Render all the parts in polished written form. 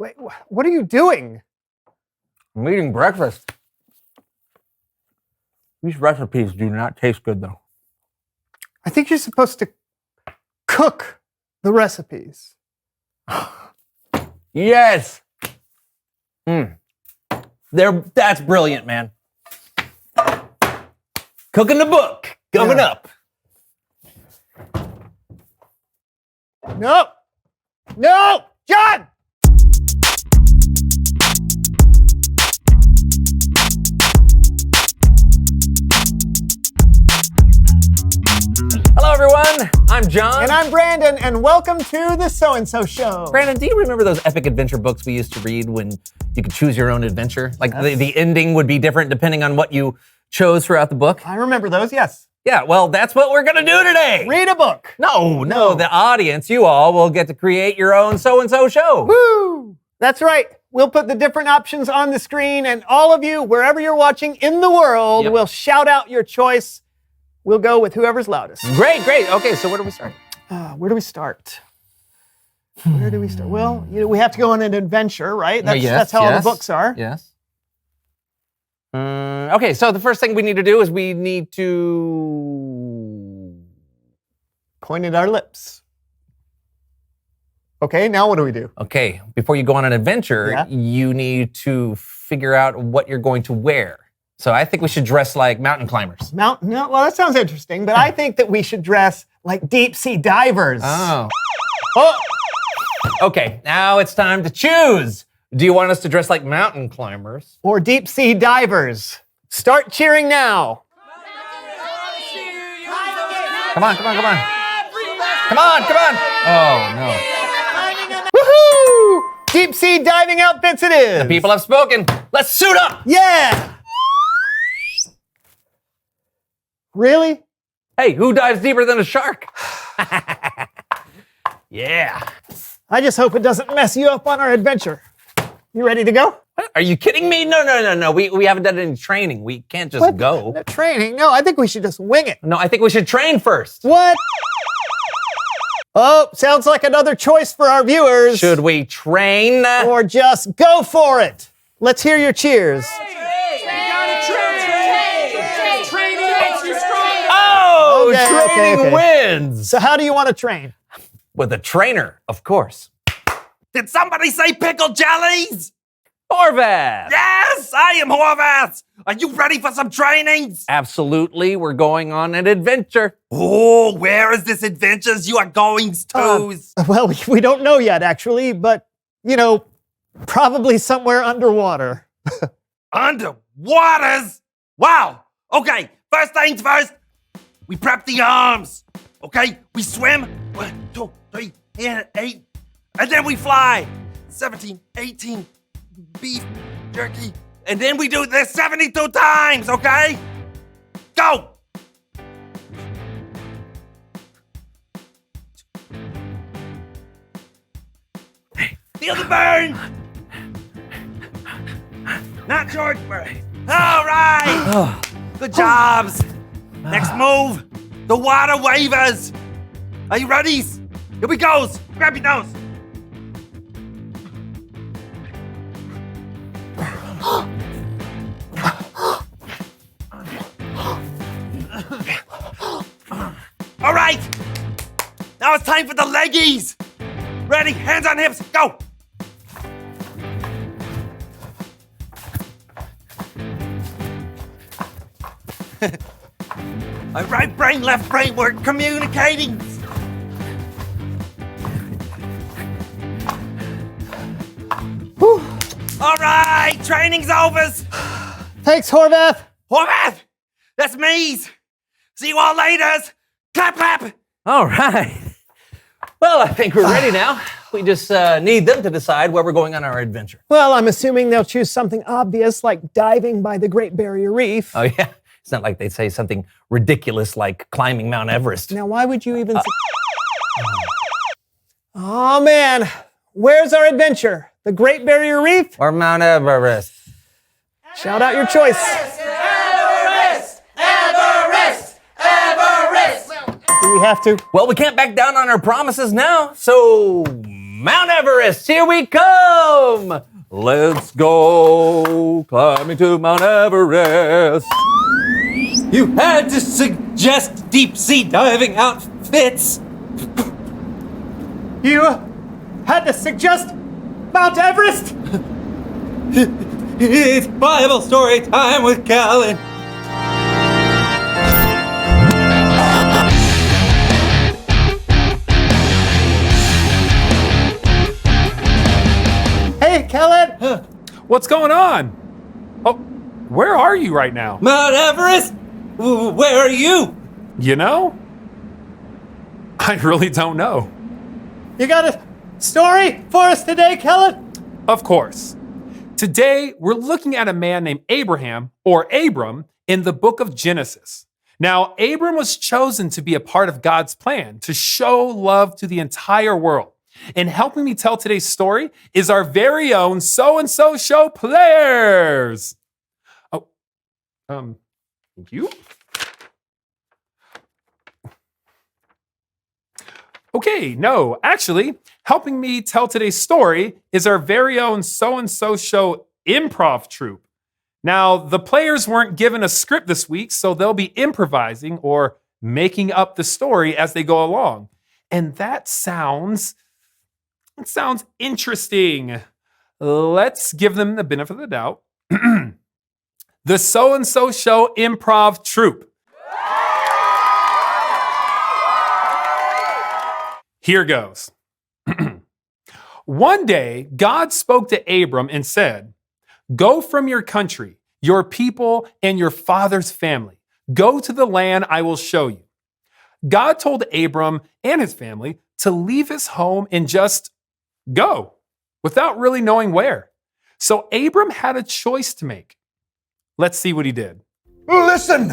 Wait, what are you doing? I'm eating breakfast. These recipes do not taste good, though. I think you're supposed to cook the recipes. Yes! That's brilliant, man. Cooking the book coming up. No! No! John! Hello, everyone. I'm John. And I'm Brandon, and welcome to the SoAndSo Show. Brandon, do you remember those epic adventure books we used to read when you could choose your own adventure? Like the ending would be different depending on what you chose throughout the book? I remember those, yes. Yeah, well, that's what we're going to do today. Read a book. No, the audience, you all, will get to create your own SoAndSo show. Woo! That's right. We'll put the different options on the screen, and all of you, wherever you're watching in the world, will shout out your choice. We'll go with whoever's loudest. Great. Okay, so where do we start? Where do we start? Well, we have to go on an adventure, right? That's how all the books are. Yes. Okay, so the first thing we need to do is we need to point at our lips. Okay, now what do we do? Okay, before you go on an adventure, you need to figure out what you're going to wear. So I think we should dress like mountain climbers. Well, that sounds interesting, but I think that we should dress like deep sea divers. Oh. Okay, now it's time to choose. Do you want us to dress like mountain climbers? Or deep sea divers? Start cheering now. Come on. Oh, no. Woohoo! Deep sea diving outfits it is. The people have spoken. Let's suit up. Yeah. Really? Hey, who dives deeper than a shark? Yeah. I just hope it doesn't mess you up on our adventure. You ready to go? What? Are you kidding me? No. We haven't done any training. We can't just go. No training? No, I think we should just wing it. No, I think we should train first. What? Oh, sounds like another choice for our viewers. Should we train? Or just go for it? Let's hear your cheers. Training wins. So how do you want to train? With a trainer, of course. Did somebody say pickled jellies? Horvath! Yes, I am Horvath. Are you ready for some trainings? Absolutely, we're going on an adventure. Oh, where is this adventure you are going to? Well, we don't know yet, actually, but, probably somewhere underwater. Underwaters? Wow. Okay, first things first. We prep the arms. Okay, we swim. 1, 2, 3, and 8. And then we fly. 17, 18, beef, jerky. And then we do this 72 times, okay? Go! Feel the burn! Not short burn. All right! Good jobs. Next move, the water waivers. Are you ready? Here we go. Grab your nose. All right. Now it's time for the leggies. Ready? Hands on hips. Go. All right, brain, left brain, we're communicating. Whew. All right, training's over. Thanks, Horvath. Horvath, that's me. See you all later. Clap, clap. All right. Well, I think we're ready now. We just need them to decide where we're going on our adventure. Well, I'm assuming they'll choose something obvious like diving by the Great Barrier Reef. Oh, yeah. It's not like they'd say something ridiculous like climbing Mount Everest. Now, why would you even say... Oh, man. Where's our adventure? The Great Barrier Reef? Or Mount Everest? Shout out your choice. Everest! Do we have to? Well, we can't back down on our promises now, so Mount Everest, here we come! Let's go climbing to Mount Everest. You had to suggest deep sea diving outfits. You had to suggest Mount Everest? It's Bible story time with Callan. Hey, Kellen. What's going on? Oh, where are you right now? Mount Everest? Where are you? You know? I really don't know. You got a story for us today, Kellen? Of course. Today, we're looking at a man named Abraham, or Abram, in the book of Genesis. Now, Abram was chosen to be a part of God's plan to show love to the entire world. And helping me tell today's story is our very own SoAndSo Show players. Oh, thank you. Okay, no, actually, helping me tell today's story is our very own SoAndSo Show improv troupe. Now, the players weren't given a script this week, so they'll be improvising or making up the story as they go along. And that sounds interesting. Let's give them the benefit of the doubt. The SoAndSo Show improv troupe. Here goes. One day, God spoke to Abram and said, "Go from your country, your people, and your father's family. Go to the land I will show you." God told Abram and his family to leave his home and just go, without really knowing where. So Abram had a choice to make. Let's see what he did. Listen,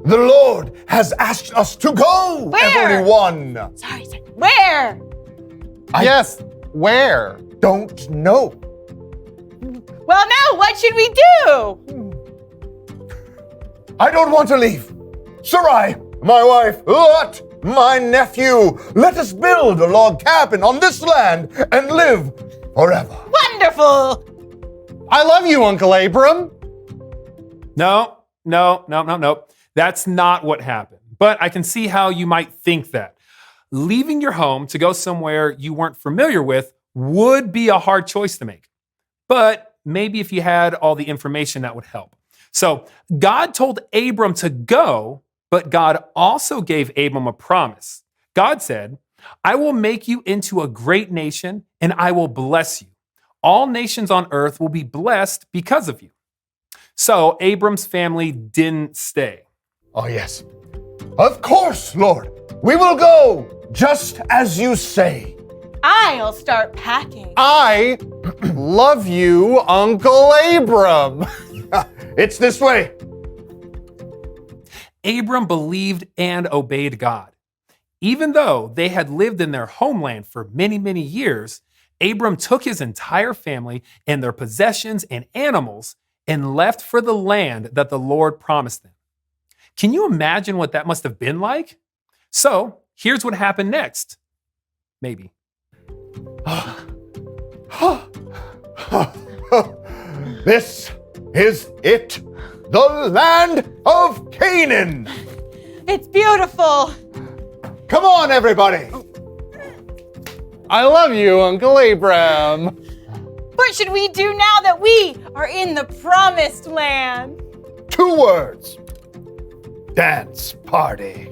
the Lord has asked us to go, Where? everyone. Sorry. Where? Yes, where? Don't know. Well, now what should we do? I don't want to leave. Sarai, my wife, Lot, my nephew, let us build a log cabin on this land and live forever. Wonderful. I love you, Uncle Abram. No. That's not what happened. But I can see how you might think that. Leaving your home to go somewhere you weren't familiar with would be a hard choice to make. But maybe if you had all the information, that would help. So God told Abram to go, but God also gave Abram a promise. God said, "I will make you into a great nation and I will bless you. All nations on earth will be blessed because of you." So Abram's family didn't stay. Oh, yes. Of course, Lord. We will go just as you say. I'll start packing. I love you, Uncle Abram. It's this way. Abram believed and obeyed God. Even though they had lived in their homeland for many, many years, Abram took his entire family and their possessions and animals and left for the land that the Lord promised them. Can you imagine what that must have been like? So here's what happened next. Maybe. This is it, the land of Canaan. It's beautiful. Come on, everybody. I love you, Uncle Abram. What should we do now that we are in the promised land? 2 words. Dance party.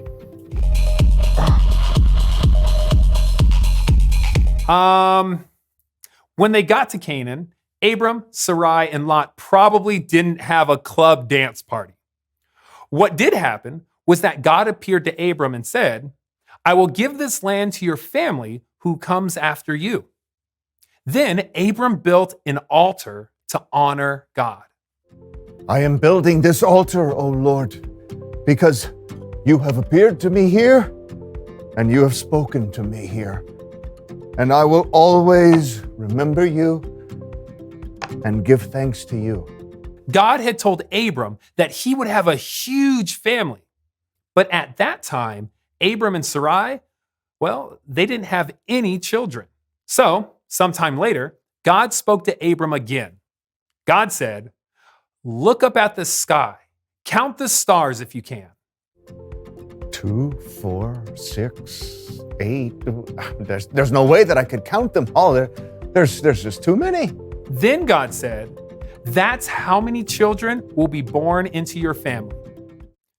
When they got to Canaan, Abram, Sarai, and Lot probably didn't have a club dance party. What did happen was that God appeared to Abram and said, "I will give this land to your family who comes after you." Then Abram built an altar to honor God. I am building this altar, O Lord, because you have appeared to me here and you have spoken to me here. And I will always remember you and give thanks to you. God had told Abram that he would have a huge family. But at that time, Abram and Sarai, well, they didn't have any children. So sometime later, God spoke to Abram again. God said, "Look up at the sky. Count the stars if you can." 2, 4, 6, 8. There's no way that I could count them all. There's just too many. Then God said, "That's how many children will be born into your family."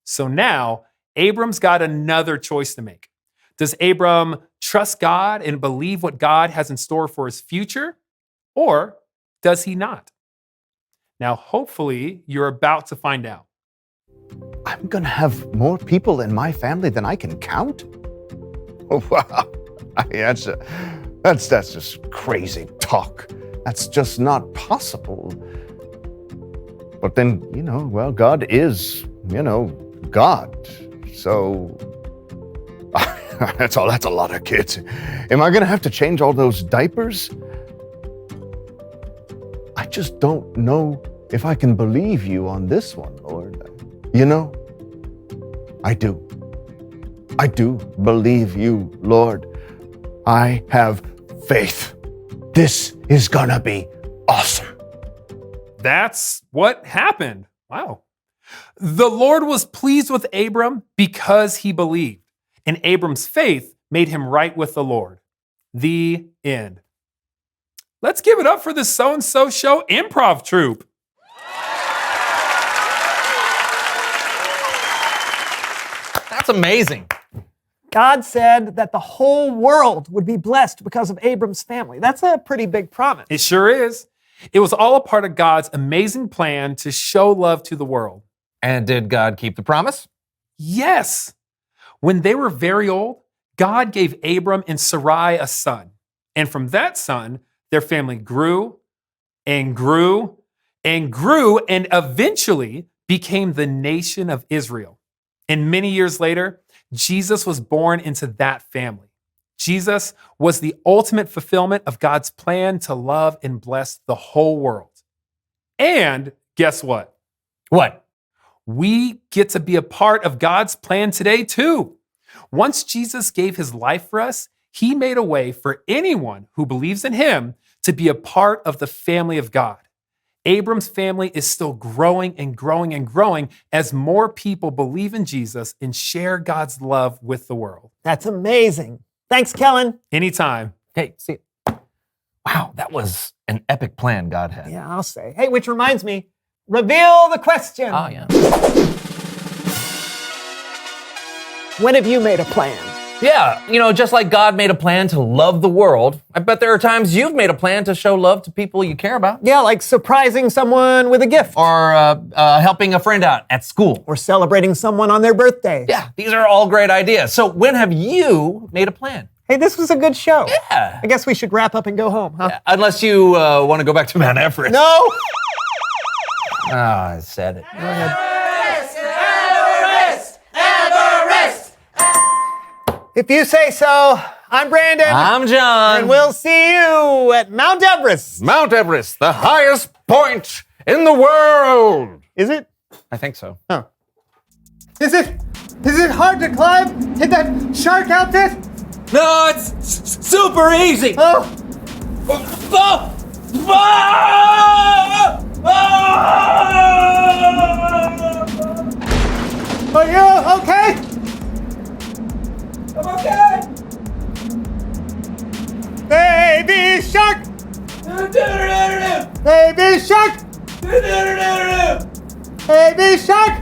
So now Abram's got another choice to make. Does Abram trust God and believe what God has in store for his future? Or does he not? Now, hopefully, you're about to find out. I'm going to have more people in my family than I can count? Oh, wow. That's just crazy talk. That's just not possible. But then, God is, God. So that's a lot of kids. Am I going to have to change all those diapers? I just don't know if I can believe you on this one, Lord. I do. I do believe you, Lord. I have faith. This is gonna be awesome. That's what happened. Wow. The Lord was pleased with Abram because he believed, and Abram's faith made him right with the Lord. The end. Let's give it up for the SoAndSo Show improv troupe. That's amazing. God said that the whole world would be blessed because of Abram's family. That's a pretty big promise. It sure is. It was all a part of God's amazing plan to show love to the world. And did God keep the promise? Yes. When they were very old, God gave Abram and Sarai a son. And from that son, their family grew and grew and grew and eventually became the nation of Israel. And many years later, Jesus was born into that family. Jesus was the ultimate fulfillment of God's plan to love and bless the whole world. And guess what? What? We get to be a part of God's plan today, too. Once Jesus gave his life for us, he made a way for anyone who believes in him to be a part of the family of God. Abram's family is still growing and growing and growing as more people believe in Jesus and share God's love with the world. That's amazing. Thanks, Kellen. Anytime. Hey, see, wow, that was an epic plan God had. Yeah, I'll say. Hey, which reminds me, reveal the question. Oh, yeah. When have you made a plan? Yeah, just like God made a plan to love the world, I bet there are times you've made a plan to show love to people you care about. Yeah, like surprising someone with a gift. Or helping a friend out at school. Or celebrating someone on their birthday. Yeah, these are all great ideas. So when have you made a plan? Hey, this was a good show. Yeah. I guess we should wrap up and go home, huh? Yeah, unless you want to go back to Mount Everest. No! Oh, I said it. Go ahead. If you say so, I'm Brandon. I'm John. And we'll see you at Mount Everest. Mount Everest, the highest point in the world. Is it? I think so. Oh. Is it hard to climb? Hit that shark out there? No, it's super easy. Oh. Are you okay? I'm okay. Baby shark! Baby shark! Baby shark!